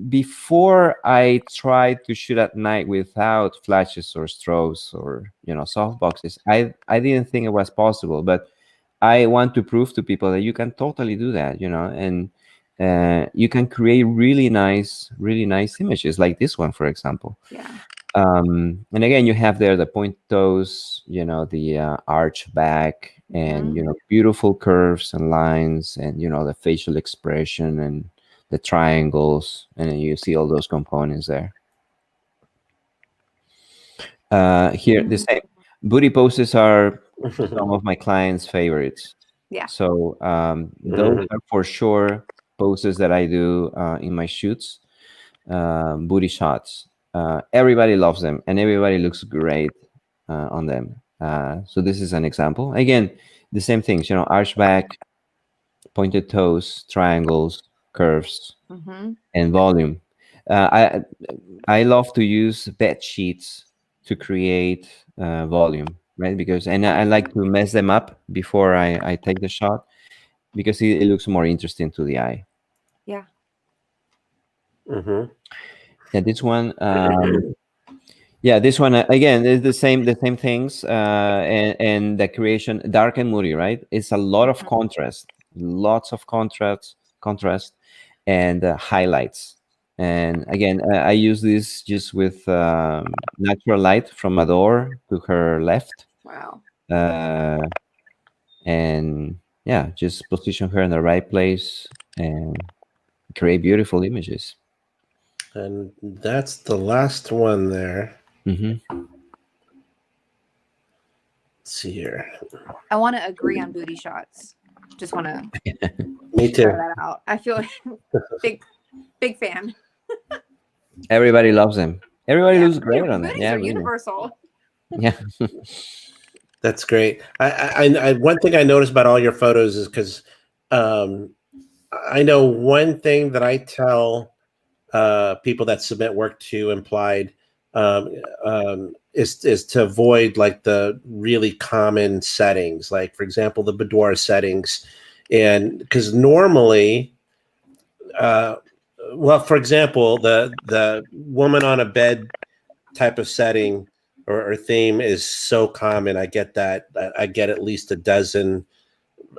before I tried to shoot at night without flashes or strobes or softboxes, I didn't think it was possible, but I want to prove to people that you can totally do that, and you can create really nice images like this one, for example. Yeah. And again, you have there the point toes, the arch back, and beautiful curves and lines, and the facial expression and the triangles, and then you see all those components there. Here, the same booty poses are some of my clients' favorites. Yeah. So those are for sure poses that I do in my shoots, booty shots. Everybody loves them, and everybody looks great on them. So this is an example. Again, the same things, arch back, pointed toes, triangles, curves, and volume. I love to use bed sheets to create volume, right? Because I like to mess them up before I take the shot, because it looks more interesting to the eye. Yeah. Yeah, this one. Yeah, this one again is the same things, and the creation dark and moody, right? It's a lot of contrast, lots of contrast, and highlights. And again, I use this just with natural light from a door to her left, Wow. and yeah, just position her in the right place and create beautiful images. And that's the last one there. Mm-hmm. Let's see here. I want to agree on booty shots. Just want to Me too. try that out. I feel big fan. Everybody loves them. Everybody looks great Booties on them. Yeah, are really. universal. Yeah. That's great. I one thing I noticed about all your photos is because I know one thing that I tell people that submit work to Implied is to avoid like the really common settings, like for example the boudoir settings, and because normally, well, for example, the woman on a bed type of setting or theme is so common. I get that. I get at least a dozen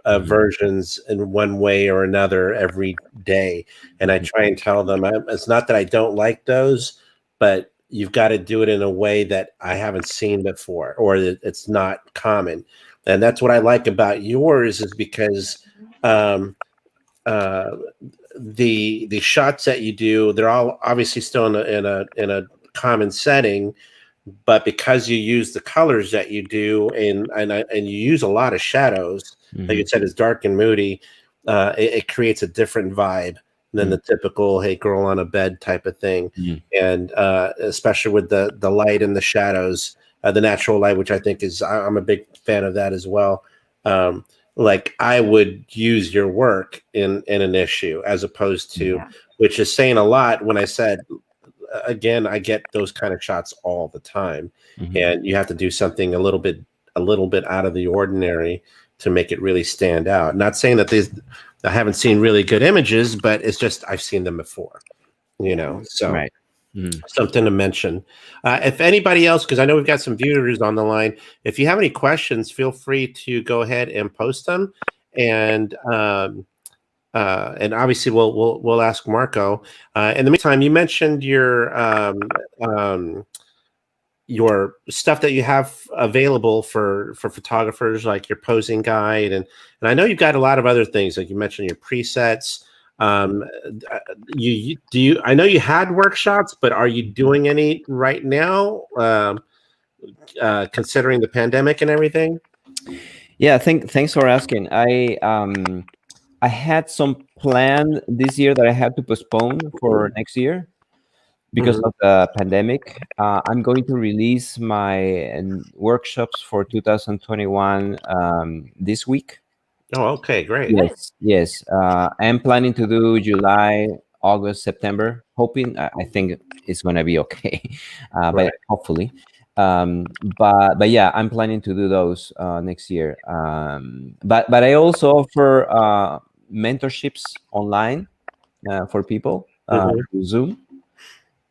versions in one way or another every day, and I try and tell them it's not that I don't like those, but you've got to do it in a way that I haven't seen before, or that it's not common. And that's what I like about yours, is because the shots that you do, they're all obviously still in a common setting, but because you use the colors that you do and you use a lot of shadows, like you said, it's dark and moody, it creates a different vibe than the typical "hey girl on a bed" type of thing. And especially with the light and the shadows, the natural light, which I think I'm a big fan of that as well. Like I would use your work in an issue as opposed to, which is saying a lot when I said, again, I get those kind of shots all the time, and you have to do something a little bit out of the ordinary to make it really stand out. Not saying that I haven't seen really good images, but it's just I've seen them before, so Right. Something to mention. If anybody else, because I know we've got some viewers on the line, if you have any questions, feel free to go ahead and post them, and obviously we'll ask Marco. In the meantime, you mentioned your stuff that you have available for photographers, like your posing guide, and I know you've got a lot of other things, like you mentioned your presets. I know you had workshops, but are you doing any right now, considering the pandemic and everything? Yeah, thanks for asking. I had some plan this year that I had to postpone for next year because of the pandemic. I'm going to release my workshops for 2021 this week. Oh, okay, great. Yes. I'm planning to do July, August, September. Hoping, I think it's gonna be okay, but hopefully. But yeah, I'm planning to do those next year. But I also offer mentorships online for people through Zoom.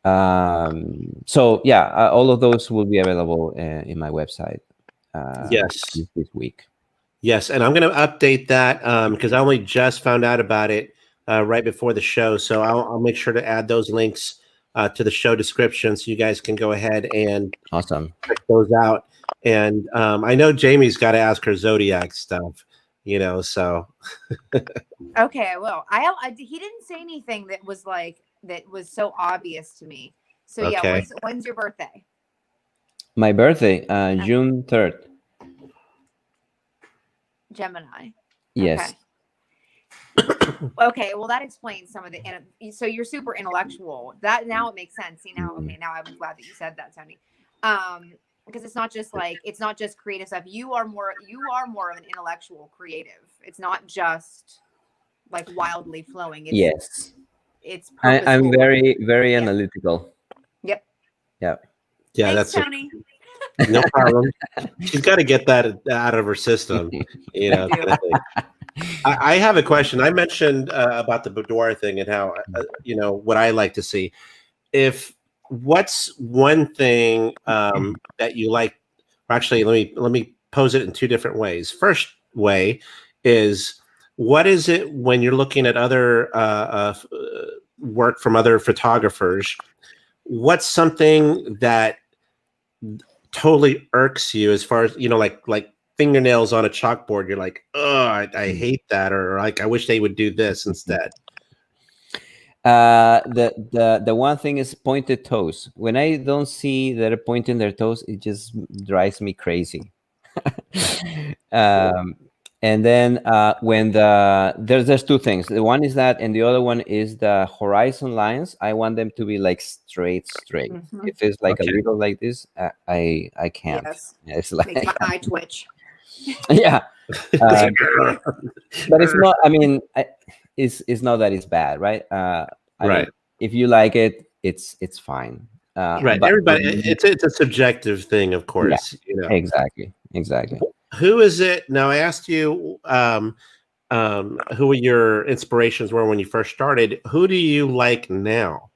So yeah, all of those will be available in my website. This week. Yes, and I'm going to update that because I only just found out about it right before the show. So I'll make sure to add those links to the show description so you guys can go ahead and check those out. And I know Jamie's got to ask her Zodiac stuff, so. Okay, I will. He didn't say anything that was so obvious to me. So yeah, when's your birthday? My birthday, June 3rd. Gemini. Yes. Okay. Well, that explains some of the. So you're super intellectual. That now it makes sense. See now. Okay. Now I'm glad that you said that, Tony. Because it's not just creative stuff. You are more of an intellectual creative. It's not just like wildly flowing. It's purposeful. I'm very, very analytical. Yep. Yeah. Yeah. Thanks, Tony. No problem. She's got to get that out of her system, kind of thing. I have a question. I mentioned about the boudoir thing and how, what I like to see. What's one thing that you like? Actually, let me pose it in two different ways. First way is, what is it when you're looking at other work from other photographers? What's something that totally irks you as far as like fingernails on a chalkboard? You're like, oh, I hate that, or like I wish they would do this instead. The one thing is pointed toes. When I don't see that they're pointing their toes, it just drives me crazy. And then when there's two things. The one is that, and the other one is the horizon lines. I want them to be like straight. If it's like a little like this, I can't. Yes. It's like makes my eye twitch. Yeah. But it's not. I mean, it's not that it's bad, right? I mean, if you like it, it's fine. Right. Everybody, it's a subjective thing, of course. Yeah, Exactly. Who is it? Now, I asked you who your inspirations were when you first started. Who do you like now?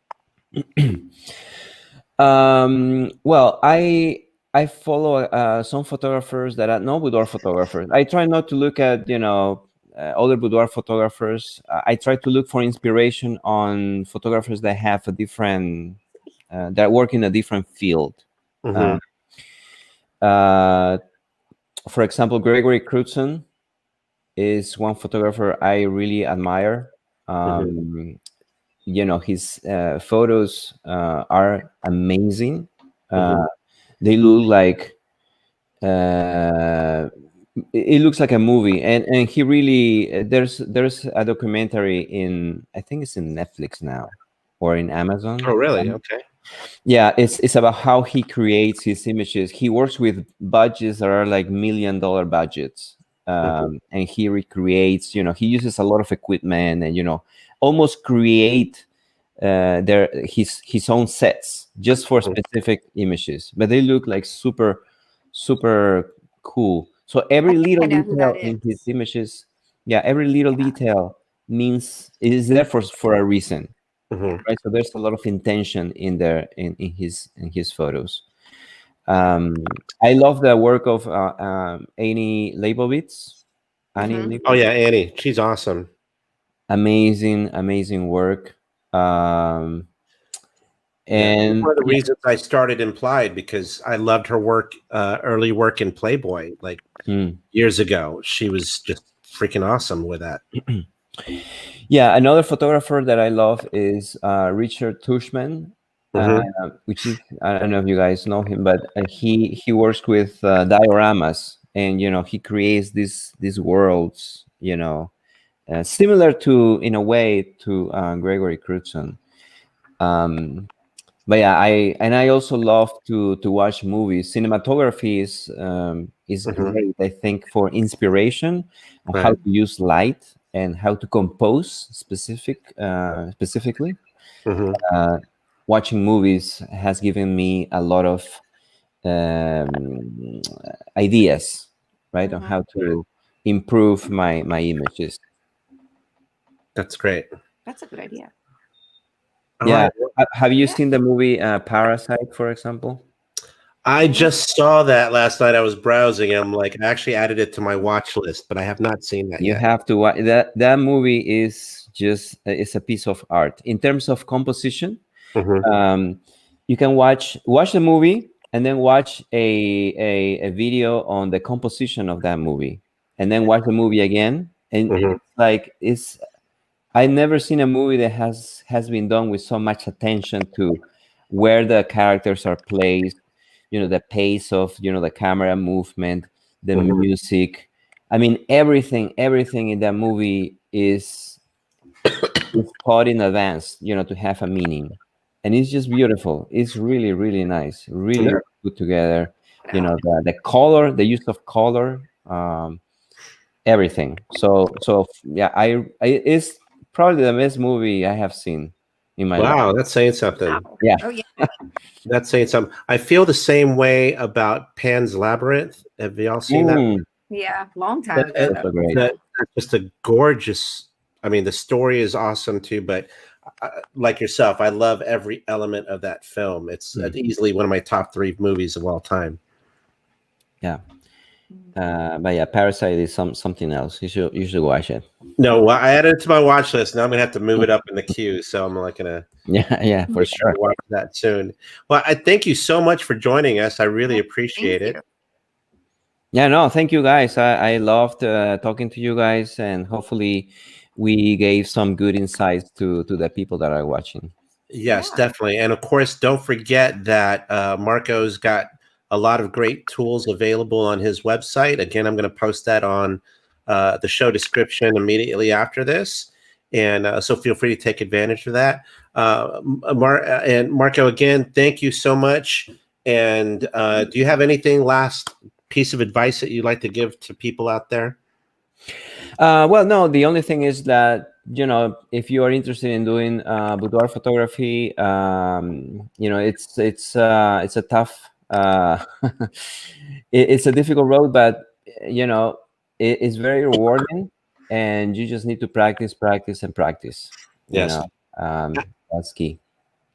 Well, I follow some photographers that are no boudoir photographers. I try not to look at other boudoir photographers. I try to look for inspiration on photographers that have a different that work in a different field. For example, Gregory Crutzen is one photographer I really admire. His photos are amazing. Mhm. They look like uh, it looks like a movie, and he really there's a documentary in, I think it's in Netflix now or in Amazon. Oh, really? Okay. Yeah, it's about how he creates his images. He works with budgets that are like $1 million budgets, Mhm. and he recreates. He uses a lot of equipment, and almost create his own sets just for Mhm. specific images. But they look like super super cool. So I every think I little know who that detail in his is. images, yeah, every little Yeah. detail means it is there for a reason, Mhm. right? So there's a lot of intention in there in his photos. I love the work of Annie Leibovitz. Annie Hmm. Oh Leibovitz, yeah, Annie. She's awesome. amazing work. Yeah, that's And one of the yeah, reasons I started Implied, because I loved her work, early work in Playboy, like mm. years ago. She was just freaking awesome with that. Yeah, another photographer that I love is Richard Tushman, uh, Hmm. which is, I don't know if you guys know him, but he works with dioramas, and he creates these worlds, similar to, in a way, to Gregory Crutzen. Um, but yeah, I also love to watch movies. Cinematography is Hmm. great, I think, for inspiration on how Right. to use light and how to compose specifically. Hmm. Uh, Watching movies has given me a lot of um, ideas, right, on Hmm. how to improve my images. That's great. That's a good idea. All Yeah. right. Have you Yeah. seen the movie Parasite, for example? I Mhm. just saw that last night. I was browsing. I'm like, I actually added it to my watch list, but I have not seen that You yet. have to watch that movie. Is just it's a piece of art in terms of composition. Hmm. um, you can watch the movie and then watch a video on the composition of that movie, and then watch the movie again, and Hmm. it's like it's I've never seen a movie that has been done with so much attention to where the characters are placed, the pace of, the camera movement, the Hmm. music. I mean, everything in that movie is thought in advance, to have a meaning. And it's just beautiful. It's really, really nice, really Yeah. put together. Yeah. The color, the use of color, everything. So yeah, it's probably the best movie I have seen in my life. Wow, that's saying something. Wow. Yeah. Oh yeah. That's saying something. I feel the same way about Pan's Labyrinth. Have y'all seen that? Mm, Yeah. Long That, time ago uh, though. so great. Yeah. that's just a gorgeous. I mean, the story is awesome too, but like yourself, I love every element of that film. It's Mm, easily one of my top three movies of all time. yeah. Mm. But yeah, Parasite is something else. You should watch it. No, well, I added it to my watch list. Now I'm gonna have to move it up in the queue, so I'm like gonna Yeah, yeah, for sure. watch that soon. Well, I thank you so much for joining us. I really Thank appreciate you. it. Yeah, no, thank you guys. I loved talking to you guys, and hopefully we gave some good insights to the people that are watching. Yes, Yeah. definitely. And of course, don't forget that Marco's got a lot of great tools available on his website. Again, I'm going to post that on the show description immediately after this. And so feel free to take advantage of that. And Marco, again, thank you so much. And do you have anything last piece of advice that you'd like to give to people out there? Well, no, the only thing is that, if you are interested in doing boudoir photography, it's a tough, it's a difficult road, but it's very rewarding, and you just need to practice, and practice. You Yes. know, that's key.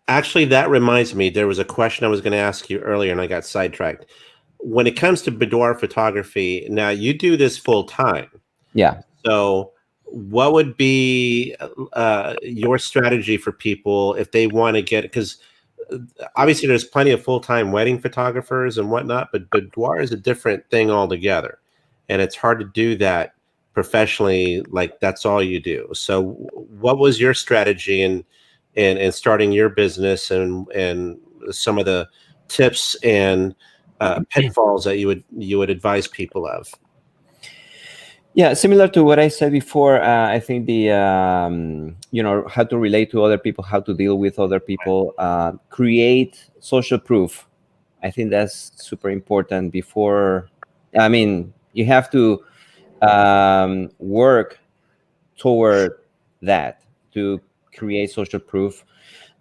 Actually, that reminds me, there was a question I was going to ask you earlier, and I got sidetracked. When it comes to boudoir photography, now you do this full time. Yeah. So, what would be your strategy for people if they want to get? Because obviously, there's plenty of full time wedding photographers and whatnot, but boudoir is a different thing altogether, and it's hard to do that professionally, like that's all you do. So what was your strategy in starting your business, and some of the tips and pitfalls that you would advise people of? Yeah, similar to what I said before, I think the how to relate to other people, how to deal with other people, create social proof. I think that's super important. Before, I mean, you have to work toward that, to create social proof,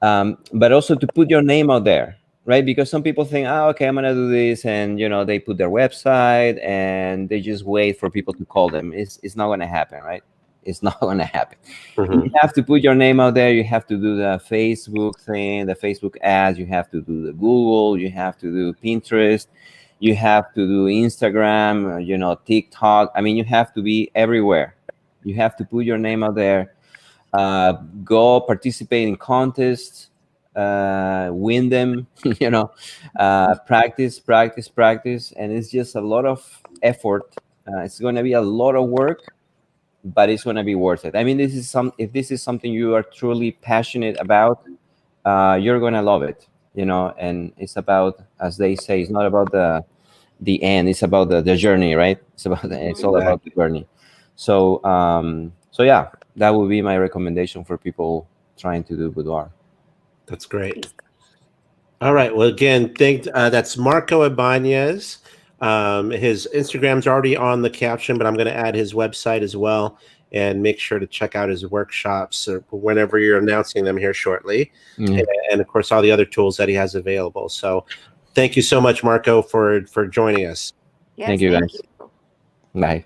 but also to put your name out there, right? Because some people think, oh, okay, I'm gonna do this, and they put their website and they just wait for people to call them. It's not gonna happen, right? It's not gonna happen. Mhm. You have to put your name out there. You have to do the Facebook thing, the Facebook ads. You have to do the Google. You have to do Pinterest. You have to do Instagram, TikTok. I mean, you have to be everywhere. You have to put your name out there. Go participate in contests, win them. Practice, practice, practice, and it's just a lot of effort. It's going to be a lot of work, but it's going to be worth it. I mean, if this is something you are truly passionate about, you're going to love it. And it's about, as they say, it's not about the end. It's about the journey, right? It's all about the journey. So yeah, that would be my recommendation for people trying to do boudoir. That's great. All right. Well, again, that's Marco Ibanez. His Instagram's already on the caption, but I'm going to add his website as well, and make sure to check out his workshops whenever you're announcing them here shortly. And of course, all the other tools that he has available. So thank you so much, Marco, for joining us. Yes, Thank you, guys. Bye.